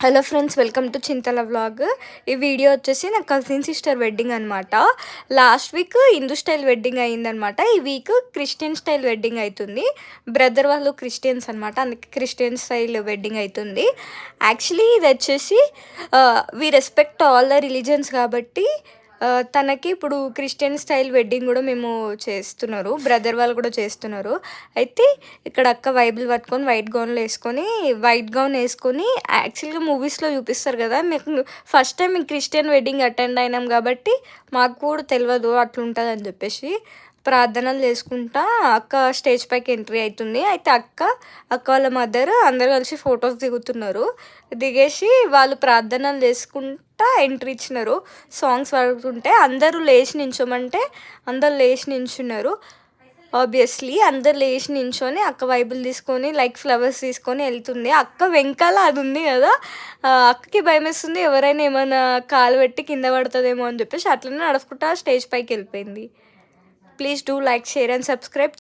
Hello friends, welcome to Chintala vlog. ఈ video వచ్చేసి నా కజిన్ సిస్టర్ వెడ్డింగ్ అనమాట. Last week Hindu style wedding అయిందనమాట. ఈ వీక్ క్రిస్టియన్ స్టైల్ వెడ్డింగ్ అవుతుంది. బ్రదర్ వాళ్ళు క్రిస్టియన్స్ అనమాట, అందుకే క్రిస్టియన్ స్టైల్ వెడ్డింగ్ అవుతుంది. యాక్చువల్లీ ఇది వచ్చేసి we respect all the religions కాబట్టి తనకి ఇప్పుడు క్రిస్టియన్ స్టైల్ వెడ్డింగ్ కూడా మేము చేస్తున్నారు, బ్రదర్ వాళ్ళు కూడా చేస్తున్నారు. అయితే ఇక్కడ అక్క బైబిల్ పట్టుకొని వైట్ గౌన్ వేసుకొని యాక్చువల్గా మూవీస్లో చూపిస్తారు కదా. మీకు ఫస్ట్ టైం మేము క్రిస్టియన్ వెడ్డింగ్ అటెండ్ అయినాం కాబట్టి మాకు కూడా తెలియదు అట్లా అని చెప్పేసి ప్రార్థనలు చేసుకుంటా అక్క స్టేజ్ పైకి ఎంట్రీ అవుతుంది. అయితే అక్క వాళ్ళ మదర్ అందరు కలిసి ఫొటోస్ దిగుతున్నారు. దిగేసి వాళ్ళు ప్రార్థనలు చేసుకుంటా ఎంట్రీ ఇచ్చినారు. సాంగ్స్ పాడుతుంటే అందరూ లేచి నించోమంటే అందరు లేచి నించున్నారు. ఆబ్వియస్లీ అందరు లేచి నించొని అక్క బైబిల్ తీసుకొని లైక్ ఫ్లవర్స్ తీసుకొని వెళ్తుంది. అక్క వెంకాల అది ఉంది కదా, అక్కకి భయం వేస్తుంది ఎవరైనా ఏమైనా కాలు పెట్టి కింద పడుతుందేమో అని చెప్పేసి అట్లనే నడుచుకుంటా స్టేజ్ పైకి వెళ్ళిపోయింది. Please do like, share and subscribe.